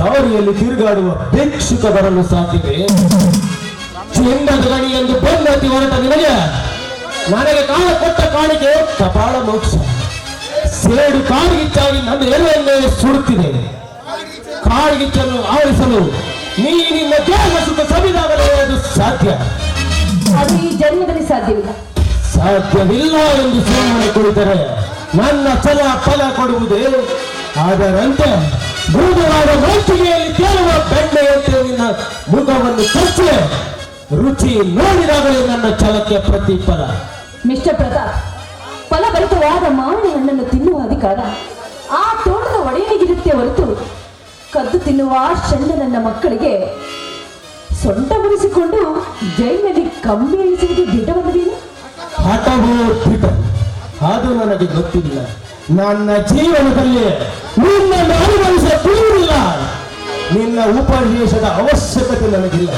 ದಾರಿಯಲ್ಲಿ ತಿರುಗಾಡುವ ಭಿಕ್ಷುಕ ಬರಲು ಸಾಧ್ಯವೇ? ಚಿನ್ನದ ಗಣಿ ಎಂದು ಬೆನ್ನತ್ತಿ ಹೊರಟ ನಿನಗೆ ನನಗೆ ಕಾಲ ಕೊಟ್ಟ ಕಾಣಿಕೆ ಕಪಾಳ ಮೋಕ್ಷ. ಸೇಡು ಕಾಡ್ಗಿಚ್ಚಾಗಿ ನನ್ನ ಎಲ್ಲೆಲ್ಲೇ ಸುಡುತ್ತಿದೆ. ಕಾಡ್ಗಿಚ್ಚನ್ನು ಆಳಿಸಲು ನಿನ್ನ ದೇಹ ಸುಖ ಸವಿದಾಗಲೇ ಅದು ಸಾಧ್ಯ. ಅದು ಈ ಜನ್ಮದಲ್ಲಿ ಸಾಧ್ಯವಿಲ್ಲ ಎಂದು ಸುಮ್ಮನೆ ಕುಳಿತರೆ ನನ್ನ ಛಲ ಫಲ ಕೊಡುವುದೇ? ಅದರಂತೆ ಮೃದುವಾದ ಮೈಸಿಗೆಯಲ್ಲಿ ತೇಲುವ ಬೆಣ್ಣೆಯಂತೆ ನಿನ್ನ ಮುಖವನ್ನು ಕಚ್ಚಿ ರುಚಿ ನೋಡಿದಾಗಲೇ ನನ್ನ ಛಲಕ್ಕೆ ಪ್ರತಿಫಲ. ಮಿಸ್ಟರ್ ಪ್ರತಾಪ್, ಫಲಭರಿತವಾದ ಮಾವಿನ ಹಣ್ಣನ್ನು ತಿನ್ನುವ ಅಧಿಕಾರ ಆ ತೋಟದ ಒಡೆಯನಿಗಿರುತ್ತೆ ಹೊರತು ಕದ್ದು ತಿನ್ನುವ ಷಂಡ ನನ್ನ ಮಕ್ಕಳಿಗೆ ಸೊಂಟ ಮುರಿಸಿಕೊಂಡು ಜೈಲಿನಲ್ಲಿ ಕಂಬಿ ಇಳಿಸುವುದು ದಿಟ್ಟವಲ್ಲದೇನು? ಹಠವೋ ದಿಟ ಅದು ನನಗೆ ಗೊತ್ತಿಲ್ಲ. ನನ್ನ ಜೀವನದಲ್ಲಿ ನಿನ್ನನ್ನು ಅನುಭವಿಸಲಿಲ್ಲ. ನಿನ್ನ ಉಪದೇಶದ ಅವಶ್ಯಕತೆ ನನಗಿಲ್ಲ.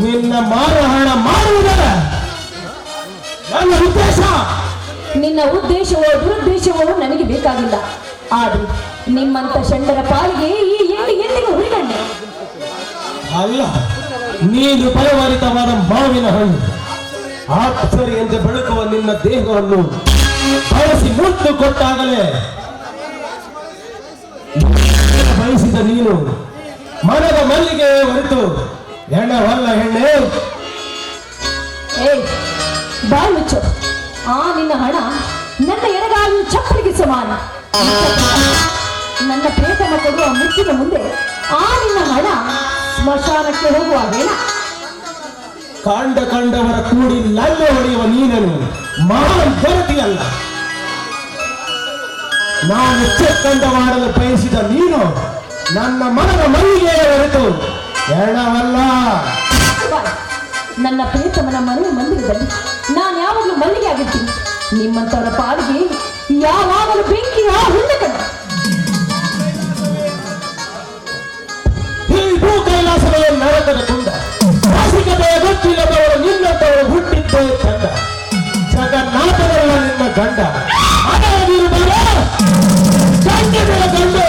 ನಿನ್ನ ಮಾನಹಾಣ ಮಾಡುವುದರ ನನ್ನ ಉದ್ದೇಶ. ನಿನ್ನ ಉದ್ದೇಶವೋ ದುರುದ್ದೇಶವೋ ನನಗೆ ಬೇಕಾಗಿಲ್ಲ. ಆದ್ರೆ ನಿಮ್ಮಂತ ಷಂಡರ ಪಾಲಿಗೆ ಈ ಎಂದಿಗೂ ಹುರಿಗಣ್ಣೆ ಅಲ್ಲ. ನೀನು ಫಲವರಿತವಾದ ಮಾವಿನ ಹಣ್ಣು ಆಶ್ಚರ್ಯಂತೆ ಬೆಳಕುವ ನಿನ್ನ ದೇಹವನ್ನು ಬಳಸಿ ಮುತ್ತು ಕೊಟ್ಟಾಗಲೇ ಬಯಸಿದ ನೀನು ಮನದ ಮಲ್ಲಿಗೆ ಹೊರತು ಹೆಣ್ಣವಲ್ಲ ಹೆಣ್ಣೆ. ಬಾಯ್ ಮುಚ್ಚು. ಆ ನಿನ್ನ ಹಣ ನನ್ನ ಎಡಗಾಲಿನ ಚಪ್ಪಲಿಗೆ ಸಮಾನ. ನನ್ನ ಪ್ರೇತನ ಕೊಡುವ ಮುತ್ತಿನ ಮುಂದೆ ಆ ನಿನ್ನ ಹಣ ಸ್ಮಶಾನಕ್ಕೆ ಹೋಗುವ ಬೇಡ. ಕಂಡವರ ಕೂಡಿ ಲಲ್ಲೆ ಹೊಡೆಯುವ ನೀನನು ಮಹಾನ್ ದೊರತಿಯಲ್ಲ. ನಾನು ಚೆಕ್ಕಂಡ ಮಾಡಲು ಬಯಸಿದ ನೀನು ನನ್ನ ಮನದ ಮಲ್ಲಿಗೆ ಹೊರತು ಹೆಣವಲ್ಲ. ನನ್ನ ಪ್ರೇತಮನ ಮನೆಯ ಮಂದಿರದಲ್ಲಿ ನಾನು ಯಾವಾಗಲೂ ಮಲ್ಲಿಗೆ ಆಗಿರ್ತೀನಿ. ನಿಮ್ಮಂತವರ ಪಾಲಿಗೆ ಯಾವಾಗಲೂ ಬೆಂಕಿಯ ಹುಣ್ಣಕಣ್ಣ. ಈ ಭೂ ಕೈಲಾಸವೇ ನರಕದ ಕುಂಡ. ರಾಸಿಕತೆಯ ಗೊತ್ತಿಲ್ಲದವರು ನಿನ್ನಂತವರು ಹುಟ್ಟಿದ್ದೇ ಚಂದ. ಜಗನ್ನಾಥನೆಲ್ಲ ನಿನ್ನ ಗಂಡ. ಗಂಡಿನ ಗಂಡು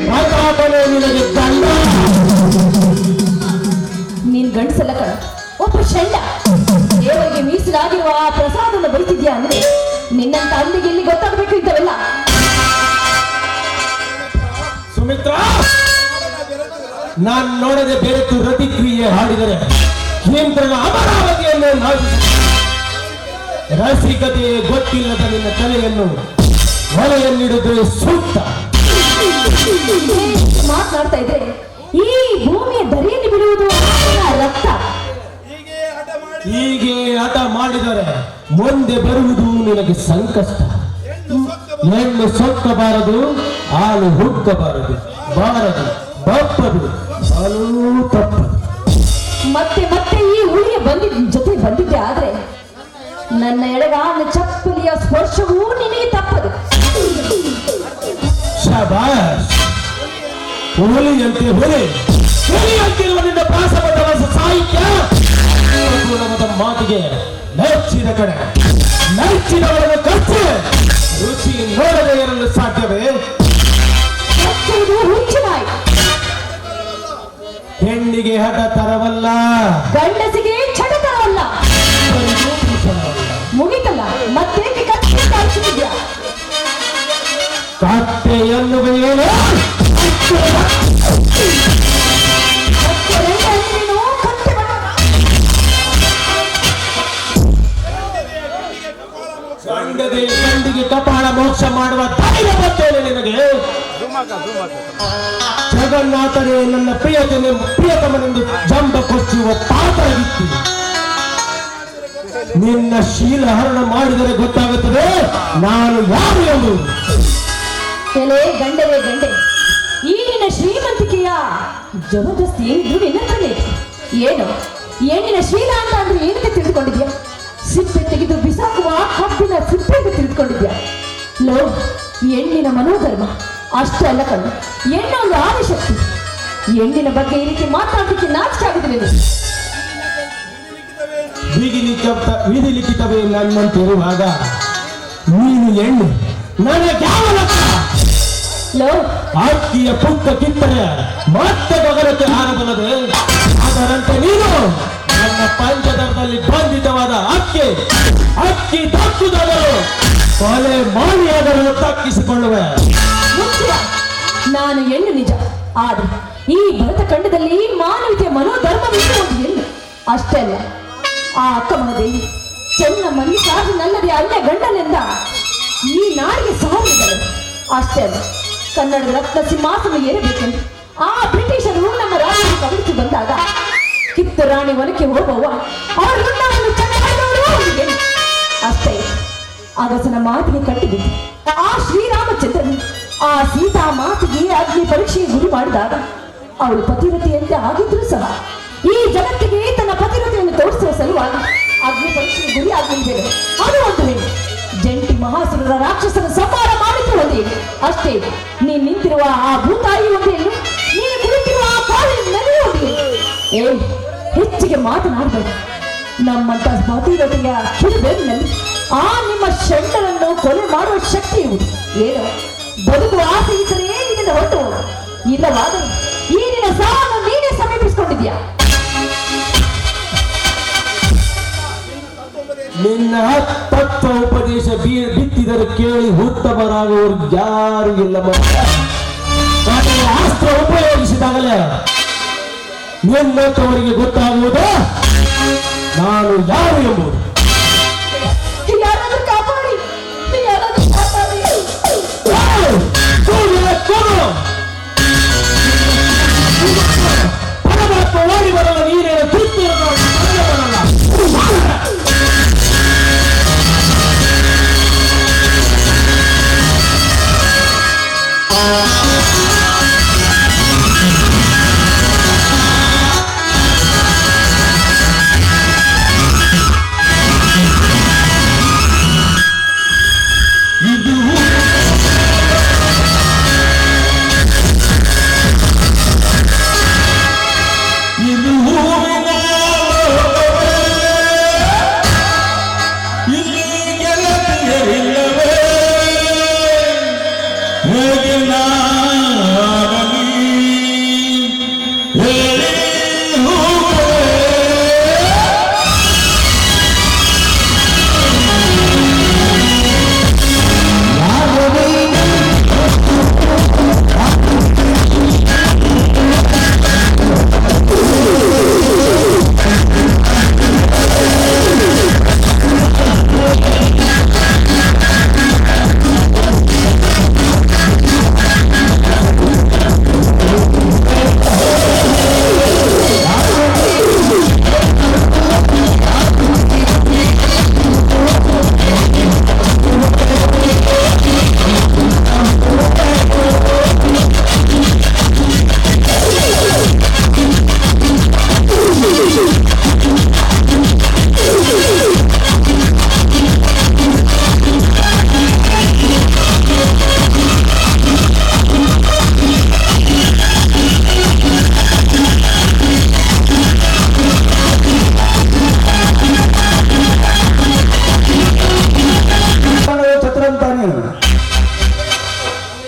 ಪ್ರತಾಪನೇ ನಿನಗೆ ಗಂಡ. ನೀನ್ ಗಂಡಸಲ್ಲ ಕಣ, ಒಬ್ಬ ಷಂಡ. ದೇವರಿಗೆ ಮೀಸಲಾಗಿರುವ ಆ ಪ್ರಸಾದವನ್ನು ಬಯಸಿದ್ಯಾ ಅಂದ್ರೆ ನಿನ್ನಂತ ಅಲ್ಲಿಗೆ ಇಲ್ಲಿ ಗೊತ್ತಾಗಬೇಕು ಇಂಥವೆಲ್ಲ. ಸುಮಿತ್ರಾ, ನಾನು ನೋಡದೆ ಬೆರೆತು ರತಿಕ್ರಿಯೆ ಹಾಡಿದರೆ ಇಂದ್ರನ ಅಮರಾವತಿಯನ್ನು ರಸಿಕತೆ ಗೊತ್ತಿಲ್ಲದ ನಿನ್ನ ತಲೆಯನ್ನು ಹೊಲೆಯನ್ನಿಡುವುದು ಸೂಕ್ತ. ಮಾತನಾಡ್ತಾ ಇದ್ರೆ ಈ ಭೂಮಿಯ ಧರೆಯಲ್ಲಿ ಬಿಡುವುದು ರಕ್ತ. ಹೀಗೆ ಹಠ ಮಾಡಿದರೆ ಮುಂದೆ ಬರುವುದು ನಿನಗೆ ಸಂಕಷ್ಟ. ಹೆಣ್ಣು ಸೊಕ್ಕಬಾರದು, ಹಾಲು ಹುಕ್ಕಬಾರದು, ಬಾರದು ಬಪ್ಪದು, ಹಾಲು ತಪ್ಪದು. ಮತ್ತೆ ಮತ್ತೆ ಈ ಹುಳಿಯ ಜೊತೆ ಬಂದಿದ್ದೆ ಆದ್ರೆ ನನ್ನ ಎಡಗಾಲ ಚಪ್ಪಲಿಯ ಸ್ಪರ್ಶವೂ ನಿನಗೆ ತಪ್ಪದು. ಶಬಾಷ್. ಹುಲಿಯಂತೆ ಹುಲಿಯಂತಿರುವ ನಿನ್ನ ಪ್ರಾಸಬದ್ಧವಾದ ಸಾಹಿತ್ಯ ಮಾತಿಗೆ ನೆಚ್ಚಿದ ಕಡೆ ನೆಚ್ಚಿದವರನ್ನು ಖರ್ಚು ರುಚಿ ನೋಡದೆ ಇರಲು ಸಾಧ್ಯವೇ? ಹೆಣ್ಣಿಗೆ ಹಠ ತರವಲ್ಲ, ಗಂಡಸಿಗೆ ಚಟ ತರವಲ್ಲ. ಮುಗಿತಲ್ಲ, ಮತ್ತೆ ಕಾಣಿಸುತ್ತಿದ್ಯಾ? ಕತ್ತೆ ಎನ್ನುವೇನು? ಗಂಡಿಗೆ ಕಪಾಳ ಮೋಕ್ಷ ಮಾಡುವ ಧೈರ್ಯ ಬರ್ತೇನೆ ನಿನಗೆ. ಜಗನ್ನಾಥನೇ ನನ್ನ ಪ್ರಿಯತಮನೆಂದು ಜಂಬ ಕೊಚ್ಚುವ ಪಾತ್ರವಿತ್ತು. ನಿನ್ನ ಶೀಲ ಹರಣ ಮಾಡಿದರೆ ಗೊತ್ತಾಗುತ್ತದೆ ನಾನು ಯಾರು ಎಂಬುದು. ಗಂಡೆ ಈ ನಿನ್ನ ಶ್ರೀಮಂತಿಕೆಯ ಜಬರ್ದಸ್ತಿ ಏನಿದ್ರು ನಿನ್ನತ್ರನೇ. ಏನು ಹೆಣ್ಣಿನ ಶೀಲ ಅಂತ ಅಂದ್ರೆ ಏನಕ್ಕೆ ತಿಳ್ಕೊಂಡಿದ್ಯಾ? ಸಿಪ್ಪೆ ತೆಗೆದು ಬಿಸಾಕುವ ಕಬ್ಬಿನ ಸಿಪ್ಪೆ ಅಂತ ತಿಳ್ಕೊಂಡಿದ್ಯಾ? ಹೆಣ್ಣಿನ ಮನೋಧರ್ಮ ಅಷ್ಟೇ ಅಲ್ಲ ಕಣ್ಣು, ಹೆಣ್ಣು ಒಂದು ಆದಿಶಕ್ತಿ. ಹೆಣ್ಣಿನ ಬಗ್ಗೆ ಈ ರೀತಿ ಮಾತಾಡಲಿಕ್ಕೆ ನಾಚಿಕೆ ಆಗುದಿಲ್ಲ. ವಿಧಿ ಲಿಖಿತವೇ ನನ್ನಂತಿರುವಾಗ ನೀನು ಹೆಣ್ಣು ನನಗೆ ಯಾವ ಲೆಕ್ಕ? ಲೋ ಆರ್ತಿಯ ಪುಕ್ಕ ಕಿತ್ತರೆ ಮತ್ತೆ ಗಗನಕ್ಕೆ ಹಾರಬಲ್ಲದೆ ಅದರಂತೆ ನೀನು ನನ್ನ ಪಂಚದರದಲ್ಲಿ ಬಂಧಿತವಾದ ಅಕ್ಕಿ ತಕ್ಕುದಾದರೂ ಕೊಲೆ ಮಾಡಿಯಾದರೂ ತಕ್ಕಿಸಿಕೊಳ್ಳುವೆ. ಮುಖ್ಯ ನಾನು ಹೆಣ್ಣು ನಿಜ, ಆದ್ರೆ ಈ ಭರತ ಖಂಡದಲ್ಲಿ ಮಾನವೀಯ ಮನೋಧರ್ಮವಿದ್ದು ಒಂದು ಹೆಣ್ಣು ಅಷ್ಟೇ ಅಲ್ಲ. ಆ ಅಕ್ಕ ಮಹಾದೇವಿ ಚೆನ್ನಮ್ಮನಿ ಸಾರಿನಲ್ಲದೆ ಅಲ್ಲೇ ಗಂಡನಿಂದ ಈ ನಾಡಿಗೆ ಸಾರಿದರು. ಅಷ್ಟೇ ಅಲ್ಲ, ಕನ್ನಡದ ರತ್ನ ಸಿಂಹಾಸನ ಏರಬೇಕೆಂದು ಆ ಬ್ರಿಟಿಷರು ನಮ್ಮ ರಾಜ್ಯಕ್ಕೆ ಕವಿಸಿ ಬಂದಾಗ ಕಿತ್ತು ರಾಣಿ ಹೊರಕ್ಕೆ ಹೋಗುವ ಅವರ ಋಣವನ್ನು ಚೆನ್ನಾಗಿದವರು ಅವರಿಗೆ. ಅಷ್ಟೇ ಅಗಸನ ಮಾತಿಗೆ ಕಟ್ಟಿಬಿಟ್ಟು ಆ ಶ್ರೀರಾಮಚಂದ್ರನು ಆ ಸೀತಾ ಮಾತಿಗೆ ಅಗ್ನಿ ಪರೀಕ್ಷೆಗೆ ಗುರಿ ಮಾಡಿದಾಗ ಅವಳು ಪತಿರತೆಯಂತೆ ಆಗಿದ್ರು ಸಹ ಈ ಜಗತ್ತಿಗೆ ತನ್ನ ಪತಿರತೆಯನ್ನು ತೋರಿಸುವ ಸಲುವಾಗಿ ಅಗ್ನಿ ಪರೀಕ್ಷೆಗೆ ಗುರಿ ಆಗಿದ್ದೇವೆ. ಅದು ಒಂದು ಹೇಳಿ ಜಂಟಿ ಮಹಾಸುರರ ರಾಕ್ಷಸನ ಸಂಹಾರ ಮಾಡಿದ್ದು ಒಂದು ಹೇಳಿ. ಅಷ್ಟೇ ನೀನು ನಿಂತಿರುವ ಆ ಭೂತಾಯಿ ಒಂದು ಹೇಳು, ನೀನು ಕುಳಿತಿರುವ ಆ ಕಾಲಿನ ನದಿ ಒಂದು ಹೇಳಿ. ಹೆಚ್ಚಿಗೆ ಮಾತನಾಡಬೇಕು. ನಮ್ಮಂತ ಪತಿರತೆಯ ಕಿರುಬೆನ್ನಲ್ಲಿ ಆ ನಿಮ್ಮ ಷಂಡರನ್ನು ಕೊಲೆ ಮಾಡುವ ಶಕ್ತಿ ಇರುವುದು. ಏನು ಬದುಕುವ ಆಸೆ ಇದ್ದರೆ ನಿನ್ನ ಹೊಟ್ಟು, ಇಲ್ಲವಾದರೆ ಈ ನಿನ್ನ ಸಾವನ್ನು ನೀನೇ ಸಮೀಪಿಸಿಕೊಂಡಿದ್ಯಾ? ನಿನ್ನ ತತ್ವ ಉಪದೇಶ ಬಿತ್ತಿದರೆ ಕೇಳಿ ಉತ್ತಮರಾಗುವರು ಯಾರು ಇಲ್ಲ. ನನಗೆ ಅಸ್ತ್ರ ಉಪಯೋಗಿಸಿದಾಗಲೇ ನಿನ್ನಂತವರಿಗೆ ಗೊತ್ತಾಗುವುದು ನಾನು ಯಾರು ಎಂಬುದು. ಯಾರಾದ್ರೂ ಕಾಪಾಡಿ, ಯಾರಾದ್ರೂ ಕಾಪಾಡಿ. ಪರಮಾತ್ಮ ಓಡಿ ಬರಲ್ಲ, ನೀನೇನು ತುತ್ತು ಬರಲ್ಲ.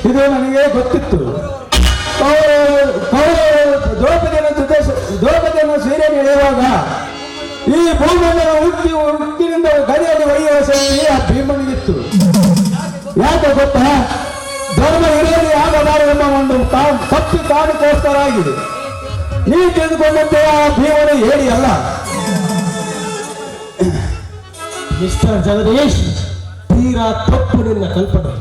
ಇದು ನನಗೆ ಗೊತ್ತಿತ್ತು. ದ್ರೌಪದಿಯನ್ನು ಸೀರೆ ಎಳೆಯುವಾಗ ಈ ಭೂಮಿಯನ್ನು ಉಕ್ಕಿನಿಂದ ಗಡಿಯಲ್ಲಿ ಒಯ್ಯುವ ಶಕ್ತಿ ಆ ಭೀಮನಿಗಿತ್ತು. ಯಾಕೆ ಗೊತ್ತಾ? ಧರ್ಮ ಹಿರಿಯರು ಆಗಬಾರದು ಎಂಬ ಒಂದು ತಪ್ಪಿ ಕಾರಣಕ್ಕೋಸ್ಕರ ಆಗಿದೆ. ನೀವು ತಿಳಿದುಕೊಂಡಂತೆ ಆ ಭೀಮನು ಹೇಳಿ ಅಲ್ಲ. ಮಿಸ್ಟರ್ ಜಗದೀಶ್, ತೀರಾ ತಪ್ಪು ನಿನ್ನ ಕಲ್ಪನೆ.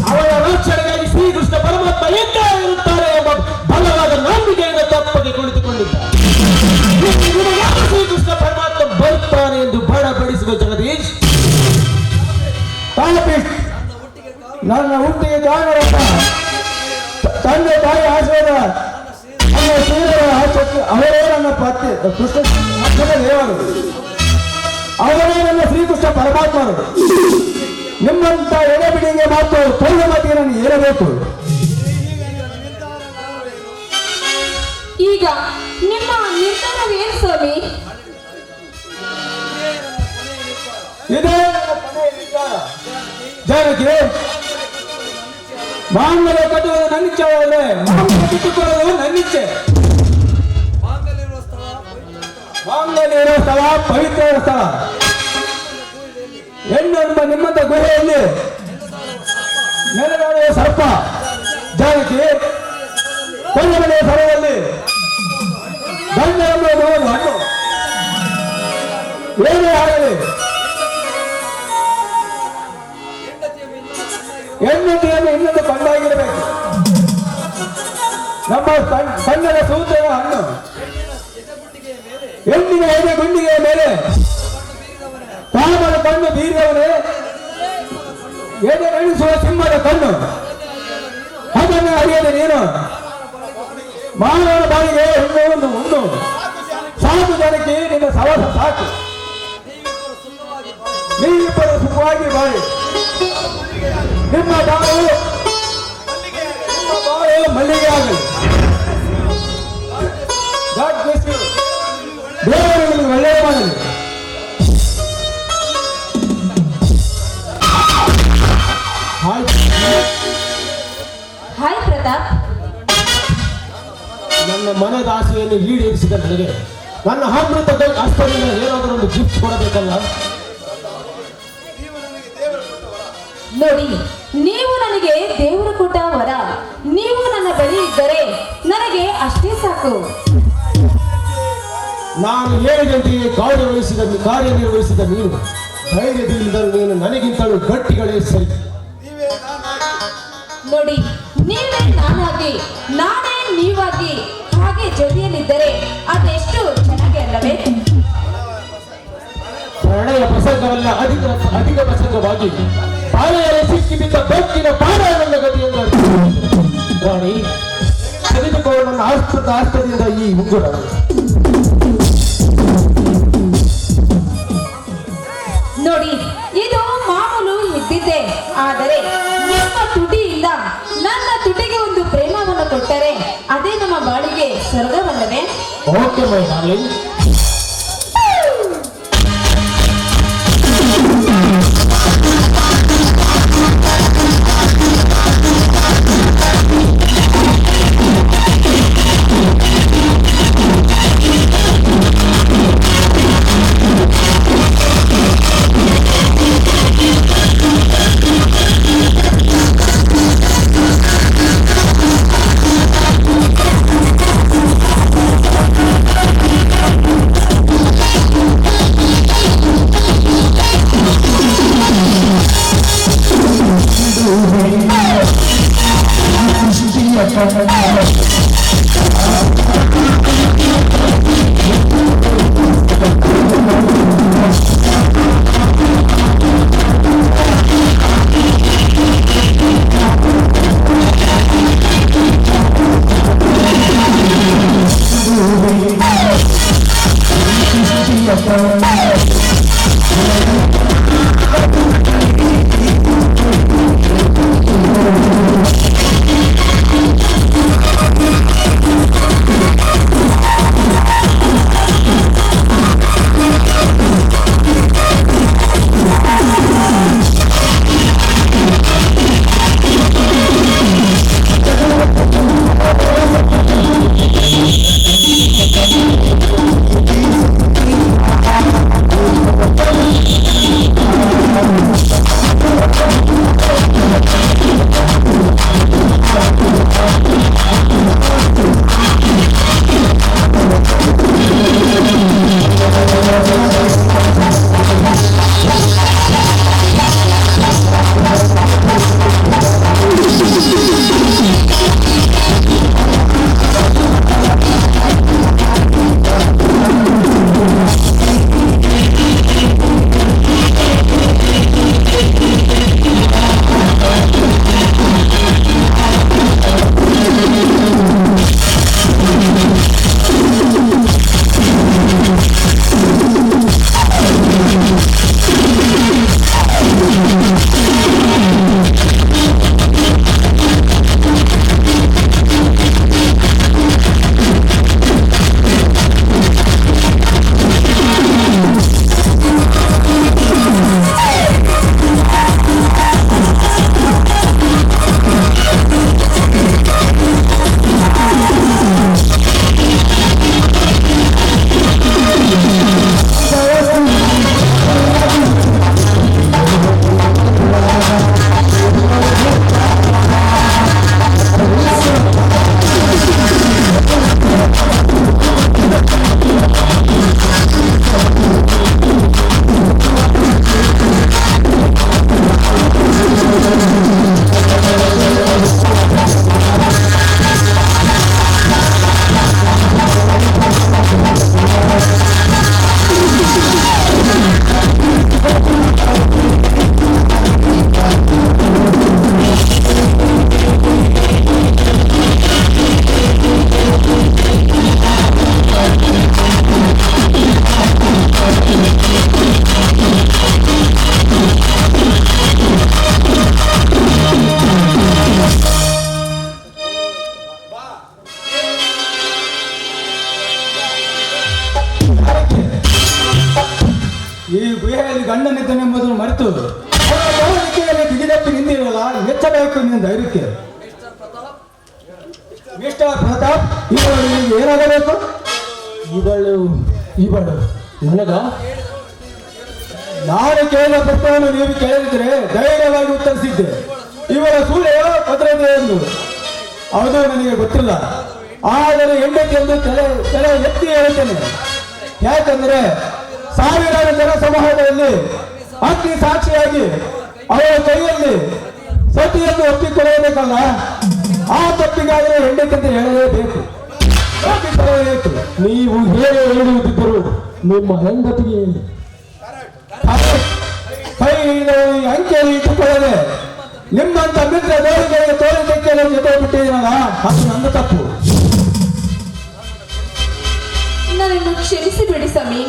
ಅವಳ ರಕ್ಷಣೆಗಾಗಿ ಶ್ರೀಕೃಷ್ಣ ಪರಮಾತ್ಮ ಎಕ್ಕ ಇರುತ್ತಾರೆ ಎಂಬ ಬಲವಾದ ನಂಬಿಕೆಯಿಂದ ತಪ್ಪಿಗೆ ಕುಳಿತುಕೊಂಡಿದ್ದ. ಶ್ರೀಕೃಷ್ಣ ಪರಮಾತ್ಮ ಬರುತ್ತಾನೆ ಎಂದು ಬಡಬಡಿಸುವ ಜಗದೀಶ್, ನನ್ನ ಹುಟ್ಟಿಗೆ ಕಾರಣರಪ್ಪ ತಂದೆ ತಾಯಿ ಆಶ್ರಯದ ಅವರೇ ನನ್ನ ಪತ್ನಿ ಕೃಷ್ಣ ದೇವರು, ಅವರೇ ನನ್ನ ಶ್ರೀಕೃಷ್ಣ ಪರಮಾತ್ಮರು. ನಿಮ್ಮಂತ ಎಡೆಬಿಡಿಗೆ ಮಾತು ಪೌರ ಮತಿಗೆ ನಾನು ಏರಬೇಕು. ಈಗ ನಿಮ್ಮ ನಿರ್ಧಾರವೇನು ಸ್ವಾಮಿ? ಇದೇ ಜಾನಕಿ, ಮಾಂಗಲ್ಯ ಕಟ್ಟುವುದು ನನ್ನಿಚ್ಛೆವಾದರೆ ಮಾಂಗಲ್ಯ ಬಿಟ್ಟುಕೊಳ್ಳುವುದು ನನ್ನಿಚ್ಛೆ. ಮಾಂಗಲ್ಯ ಇರುವ ಸ್ಥಳ ಪವಿತ್ರ ಸ್ಥಳ. ಹೆಣ್ಣು ಎಂಬ ನಿಮ್ಮಂತ ಗುಹೆಯಲ್ಲಿ ನೆಲೆದಾಡುವ ಸರ್ಪ ಜಾನಕಿ ಕೊಂಡಮನೆಯ ಸ್ಥಳದಲ್ಲಿ ಗಂಡ ಎಂಬುದು ಒಂದು ಹಣ್ಣು. ಏನೇ ಆಗಲಿ ಹೆಣ್ಣತಿಯನ್ನು ಇನ್ನೊಂದು ಕಂಡಾಗಿರಬೇಕು. ನಮ್ಮ ಕಣ್ಣದ ಸೂತ್ರದ ಹಣ್ಣು ಹೆಣ್ಣಿನ ಎದೆ ಗುಂಡಿಗೆಯ ಮೇಲೆ ಕಾಮನ ಕಣ್ಣು ಬೀರಿದವನೇ ಎದೆ ನಡೆಸುವ ಸಿಂಹದ ಕಣ್ಣು. ಅದನ್ನು ಅರಿಯದೆ ನೀನು ಮಾನವನ ಬಾಳಿಗೆ ಹೆಣ್ಣು ಒಂದು ಉಣ್ಣು. ಸಾಕು ಜನಕ್ಕೆ ನಿನ್ನ ಸವಾಸ ಸಾಕು. ನೀವಿಬ್ಬರು ಸುಖವಾಗಿ ಬಾಳಿ. ನಿಮ್ಮ ಬಾಳು ಮಲ್ಲಿಗೆ ಆಗಲಿ. ದೇವರು ನಿಮಗೆ ಒಳ್ಳೆಯ ಮಾಡಲಿ. ಹಾಯ್ ಪ್ರತಾಪ್. ನನ್ನ ಮನದ ಆಸೆಯನ್ನು ಈಡೇರಿಸಿದ ನನಗೆ ನನ್ನ ಅಮೃತ ಹಸ್ತದಿಂದ ಏನಾದರೂ ಒಂದು ಗಿಫ್ಟ್ ಕೊಡಬೇಕಲ್ಲ. ನೋಡಿ, ನೀವು ನನಗೆ ದೇವರು ಕೊಟ್ಟ ವರ. ನೀವು ನನ್ನ ಬಳಿ ಇದ್ದರೆ ನನಗೆ ಅಷ್ಟೇ ಸಾಕು. ನಾನು ಹೇಳಿದಂತೆಯೇ ಕಾರ್ಯನಿರ್ವಹಿಸಿದ ನೀನು ಧೈರ್ಯದಿಂದ ನೀನು ನನಗಿಂತಲೂ ಗಟ್ಟಿಗಳೇ ಸರಿ. ನೋಡಿ, ನೀವೇ ನಾನಾಗಿ ನಾನೇ ನೀವಾಗಿ ಹಾಗೆ ಜೊತೆಯಲ್ಲಿದ್ದರೆ ಅದೆಷ್ಟು ಚೆನ್ನಾಗಿ ಅಲ್ಲವೇ? ಪ್ರಣಯ ಪ್ರಸಂಗವಲ್ಲ, ಅಧಿಕ ಪ್ರಸಂಗವಾಗಿ ಪಾಳೆಯಲ್ಲಿ ಸಿಕ್ಕಿ ಬಿದ್ದ ಬೆಕ್ಕಿನ ಪಾಡ ನನ್ನ ಗತಿಯನ್ನು ರಾಣಿ ತೆಗೆದುಕೊಂಡು ನನ್ನ ಆಸ್ತದಿಂದ ಈ ಉಂಗುರ. ನೋಡಿ, ಇದು ಮಾಮೂಲು ಇದ್ದಿದ್ದೆ. ಆದರೆ ನಿಮ್ಮ ತುಟಿಯಿಂದ ನನ್ನ ತುಟಿಗೆ ಒಂದು ಪ್ರೇಮವನ್ನು ಕೊಟ್ಟರೆ ಅದೇ ನಮ್ಮ ಬಾಳಿಗೆ ಸ್ವರ್ಗವಲ್ಲವೇ? Okay my darling. ಗಂಡನಿದ್ದನೆಂಬುದನ್ನು ಮರೆತು ಅವರ ದಿಕ್ಕಿನಲ್ಲಿ ಬಿಗಿದಪ್ಪಿ ನಿಂದಿರಲ್ಲ ಮೆಚ್ಚಬೇಕು ನಿನ್ನ ಧೈರ್ಯಕ್ಕೆ. ಮಿಸ್ಟರ್ ಪ್ರತಾಪ್, ಇವಳು ನಿಮಗೆ ಏನಾಗಬೇಕು? ಇವಳು ನನಗ ನಾನು ಕೇಳಿದ ಪ್ರಶ್ನೆಯನ್ನು ನೀವು ಕೇಳಿದ್ರೆ ಧೈರ್ಯವಾಗಿ ಉತ್ತರಿಸಿದ್ದೆ. ಇವರ ಸೂಳೆಯೋ ಭದ್ರತೆ ಎಂದು ಅದು ನನಗೆ ಗೊತ್ತಿಲ್ಲ. ಆದರೆ ಹೆಂಡತಿ ಎಂದು ತಲೆ ಎತ್ತಿ ಹೇಳುತ್ತೇನೆ. ಯಾಕಂದ್ರೆ ಸಾವಿರಾರು ಜನ ಸಮೂಹದಲ್ಲಿ ಅಗ್ನಿ ಸಾಕ್ಷಿಯಾಗಿ ಅವರ ಕೈಯಲ್ಲಿ ಸತಿಯನ್ನು ಒಪ್ಪಿಕೊಳ್ಳಬೇಕಲ್ಲ. ಆ ತಪ್ಪಿಗಾದರೆ ಹೆಂಡತಿ ಅಂತ ಹೇಳಲೇಬೇಕು, ಒಪ್ಪಿಕೊಳ್ಳಬೇಕು. ನೀವು ಹೇಳುವುದಿದ್ದರು ನಿಮ್ಮ ಹೆಂಡತಿಗೆ ಕೈ ಅಂಕೆಯಲ್ಲಿ ಇಟ್ಟುಕೊಳ್ಳದೆ ನಿಮ್ಮಂತ ಮಿತ್ರ ದೋರಿಗಳಿಗೆ ತೋರಿಸಕ್ಕೆ ಜೊತೆ ಬಿಟ್ಟಿದ್ದೀನಲ್ಲ, ಅದು ನನ್ನ ತಪ್ಪು. ನನ್ನನ್ನು ಕ್ಷಮಿಸಿಬಿಡಿ ಸ್ವಾಮಿ,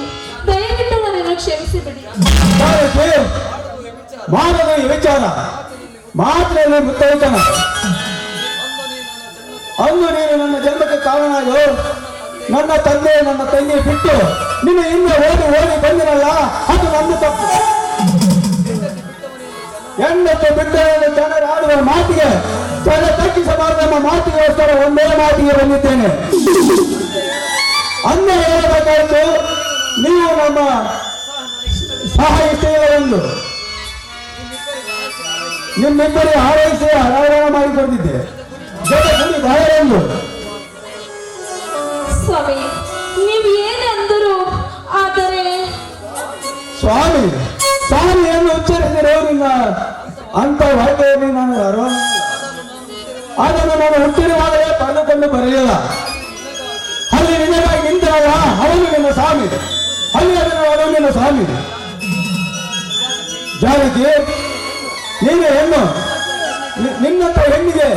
ದಯವಿಟ್ಟು ನನ್ನನ್ನು ಕ್ಷಮಿಸಿಬಿಡಿ. ಮಾಡಲು ಈ ವಿಚಾರ ಮಾತ್ರ ಮುತ್ತೈತನ. ಅಂದು ನೀನು ನನ್ನ ಜನ್ಮಕ್ಕೆ ಕಾರಣನಾಗು. ನನ್ನ ತಂದೆ ನನ್ನ ತಂಗಿ ಬಿಟ್ಟು ನಿನ್ನ ಹಿಂದೆ ಓಡಿ ಬಂದಿರಲ್ಲ, ಅದು ನನ್ನ ತಪ್ಪು. ಹೆಣ್ಣತ್ತು ಬಿಟ್ಟರೆಂದು ಜನರು ಆಡುವ ಮಾತಿಗೆ ತಲೆ ತಗ್ಗಿಸಬಾರದೆಂಬ ಮಾತಿಗೋಸ್ಕರ ಒಂದೇ ಮಾತಿಗೆ ಬಂದಿದ್ದೇನೆ. ಅಂದ ಹೇಳಬೇಕಾಯಿತು, ನೀವು ನಮ್ಮ ಸಹಾಯಿಸುವರೆಂದು ನಿಮ್ಮಿಬ್ಬರಿಗೆ ಹಾರೈಸಿ ಹರಾವಣ ಮಾಡಿಕೊಂಡಿದ್ದೆ. ಜೊತೆ ಎಂದು ಸ್ವಾಮಿ, ನೀವು ಏನಂದರು? ಆದರೆ ಸ್ವಾಮಿ ಸ್ವಾಮಿಯನ್ನು ಉಚ್ಚರಿಸಿರೋ ನಿನ್ನ ಅಂತ ವಾಕ್ಯವನ್ನು ನಾನು ಅರ್ಹ. ಅದನ್ನು ನಾನು ಹುಟ್ಟಿರುವಾಗಲೇ ಪಡೆದುಕೊಂಡು ಬರಲಿಲ್ಲ. ಅಲ್ಲಿ ನಿನಗಾಗಿ ನಿಂತರಲ್ಲ, ಅವನು ನಿನ್ನ ಸ್ವಾಮಿ. ಅಲ್ಲಿ ಅದನ್ನು ನಿನ್ನ ಸ್ವಾಮಿ. ಜಾನಕಿ, ನೀನು ಹೆಣ್ಣು. ನಿನ್ನಂತ ಹೆಣ್ಣಿಗೆ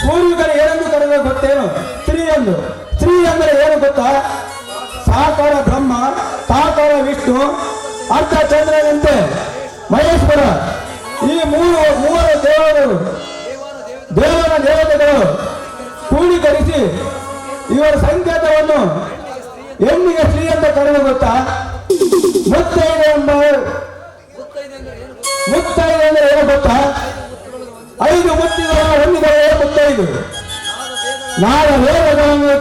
ಪೂರ್ವಿಕರು ಏನೆಂದು ಕರೆದ ಗೊತ್ತೇನು? ಸ್ತ್ರೀ ಎಂದು. ಸ್ತ್ರೀ ಅಂದರೆ ಏನು ಗೊತ್ತಾ? ಸಾಕಾರ ಬ್ರಹ್ಮ, ಸಾಕಾರ ವಿಷ್ಣು, ಅರ್ಥ ಚಂದ್ರನಂತೆ ಮಹೇಶ್ವರ, ಈ ಮೂವರು ದೇವತೆಗಳು ಕೂಡಿಕರಿಸಿ ಇವರ ಸಂಕೇತವನ್ನು ಹೆಣ್ಣಿಗೆ ಸ್ತ್ರೀ ಅಂತ ಕರೆದು ಗೊತ್ತಾ? ಮುತ್ತೈದೆ ಅಂದ್ರೆ ಏನು ಗೊತ್ತಾ? 5 ಮುತ್ತಿಗಳನ್ನು ಹೊಂದಿದರೆ ಮುತ್ತೈದು. 4 ವೇದಗಳನ್ನು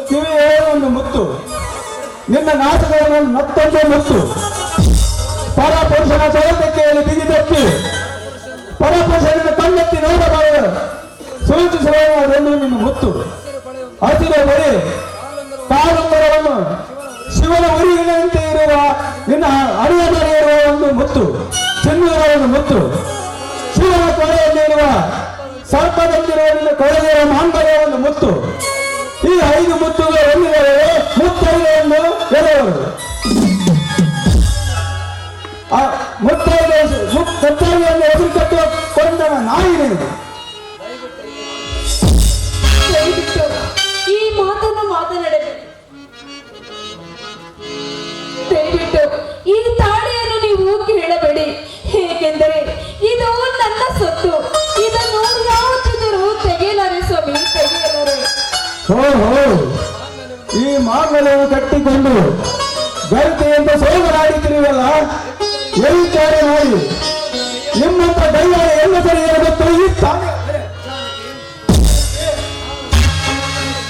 ಕಿವಿಯೇ ಒಂದು ಮುತ್ತು. ನಿನ್ನ ನಾಟಕವನ್ನು ಮತ್ತೊಂದು ಮುತ್ತು. ಪರಪುರುಷನ ಸೌತಕ್ಕೆ ಬಿಗಿದಪ್ಪಿ ಪರಪುರುಷನ ಕಣ್ಣೆತ್ತಿ ನೋಡಬಾರದು ಸೂಚಿಸುವ ಅದನ್ನು ನಿನ್ನ ಮುತ್ತು. ಹಸಿರು ಬರಿ ಕಾಲಂಬರವನ್ನು ಶಿವನ ಉರಿಗಿನಂತೆ ಇರುವ ನಿನ್ನ ಅಡಿಯ ಮೇಲೆ ಇರುವ ಒಂದು ಮುತ್ತು, ಚಿನ್ನದ ಒಂದು ಮುತ್ತು. ಶಿವನ ಕೊಳೆಯಲ್ಲಿರುವ ಸರ್ಪದಂತಿರುವ ನಿನ್ನ ಕೊಳೆಯಿರುವ ಮಾಂಗಲ್ಯ ಒಂದು ಮುತ್ತು. ಈ 5 ಮುತ್ತುಗಳು ಹೊಂದಿದರೆ ಮುತ್ತೈದೆಯನ್ನು ಎಳೆಯವರು. ಮುತ್ತೈದೆಯನ್ನು ಎದುರು ಕಟ್ಟುವ ಕೊಂಡನ ನಾಯಿ ನಿನಗೆ. ದಯವಿಟ್ಟು ಈ ಮಾತನ್ನು ಮಾತನಾಡಬೇಡಿ. ದಯವಿಟ್ಟು ಈ ತಾಳಿಯನ್ನು ನೀವು ಕೇಳಬೇಡಿ. ಏಕೆಂದರೆ ಇದು ನನ್ನ ಸೊತ್ತು. ಇದನ್ನು ಯಾವತ್ತಿದ್ದರೂ ತೆಗೆಯಲಾರೆ ಸ್ವಾಮಿ, ತೆಗೆಯಲಾರೆ. ಓಹೋ, ಈ ಮಾಂಗಲ್ಯವನ್ನು ಕಟ್ಟಿಕೊಂಡು ಗರಿತೆಯಿಂದ ಸೋಗಲಾಡಿತಿರುವಲ್ಲ, ಎಲ್ಲಿದ್ದಾರೆ ಮಾಡಿ. ನಿಮ್ಮಂತ ದೈವಾರ ಎಲ್ಲ ಸರಿ ಗೊತ್ತು. ಈ ತಾಳಿ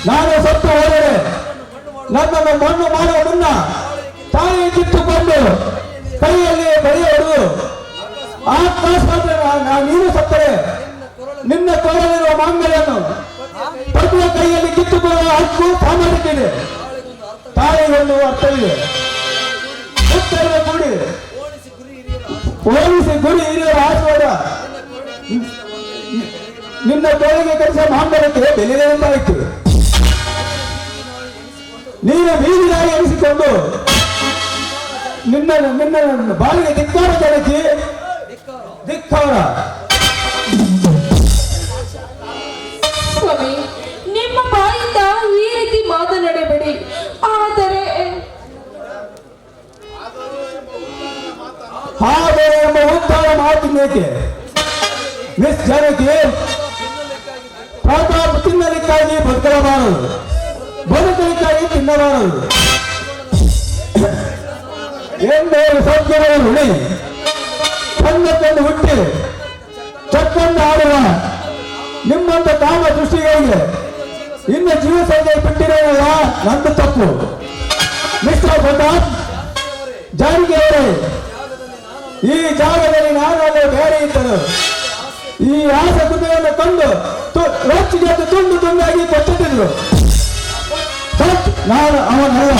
ನಾನು ಸತ್ತು ಹೋದರೆ ನನ್ನನ್ನು ಮಣ್ಣು ಮಾಡುವ ಮುನ್ನ ತಾಯಿ ಕಿತ್ತುಕೊಂಡು ಕೈಯಲ್ಲಿ ಬಳಿ ಹೊಡೆದು ಅಕಸ್ಮಾತ್ ನೀನು ಸತ್ತರೆ ನಿನ್ನ ಕೊರಲಿರುವ ಮಾಂಗಲ್ಯವನ್ನು ಪತಿಯ ಕೈಯಲ್ಲಿ ಕಿತ್ತುಕೊಳ್ಳುವ ಹಕ್ಕು ಸಾಮಾನ್ಯಕ್ಕಿದೆ. ತಾಯಿಗೊಂದು ಅರ್ಥವಿದೆ. ಉತ್ತರವ ಕೂಡಿ ಹೋಲಿಸಿ ಗುರಿ ಹಿರಿಯರ ಆಶೀರ್ವಾದ ನಿನ್ನ ಕೊರಳಿಗೆ ಕಲಿಸುವ ಮಾಂಗಲ್ಯಕ್ಕೆ ಬೆಲೆಯಿಂದಾಯಿತು. ನೀನು ಬೀದಿಯಾಗಿ ಎನಿಸಿಕೊಂಡು ನಿನ್ನ ಬಾಳಿಗೆ ಧಿಕ್ಕಾರ ಜನಿಸಿ ಧಿಕ್ಕಾರ. ಸ್ವಾಮಿ, ನಿಮ್ಮ ಬಾಯಿಂದ ಈ ರೀತಿ ಮಾತನಾಡಬೇಡಿ. ಆದರೆ ಎಂಬ ಉತ್ತರ ಮಾತಿನೇಕೆ? ಮಿಸ್ ಜಾನಕಿ, ಪ್ರತಾಪ್ ತಿನ್ನಲಿಕ್ಕಾಗಿ ಬದುಕಬಾರದು, ಬದುಕಲಿಕ್ಕಾಗಿ ತಿನ್ನಬಾರದು. ಎಂದೇಳು ಸೌಖ್ಯದ ಋಣಿ ಚಂದಕ್ಕೊಂದು ಹುಟ್ಟಿ ಚಕ್ಕಂದು ಆಡುವ ನಿಮ್ಮಂತ ಕಾಮ ದೃಷ್ಟಿಗಳಿಗೆ ಇನ್ನು ಜೀವ ಸಂಖ್ಯೆ ಬಿಟ್ಟಿರೋಲ್ಲ ನಂದು ತಪ್ಪು. ಮಿಸ್ಟರ್ ಪ್ರತಾಪ್ ಜಾರಿಗೆಯವರೇ, ಈ ಜಾಗದಲ್ಲಿ ನಾನು ಅಲ್ಲೇ ಬೇರೆ ಇದ್ದರು. ಈ ಆಸ ಕುದುರೆಯನ್ನು ಕಂಡು ರೊಚ್ಚಿಗೆ ತುಂಡು ತುಂಡಾಗಿ ಕೊಚ್ಚುತ್ತಿದ್ರು. ನಾನು ಅವನಲ್ಲ.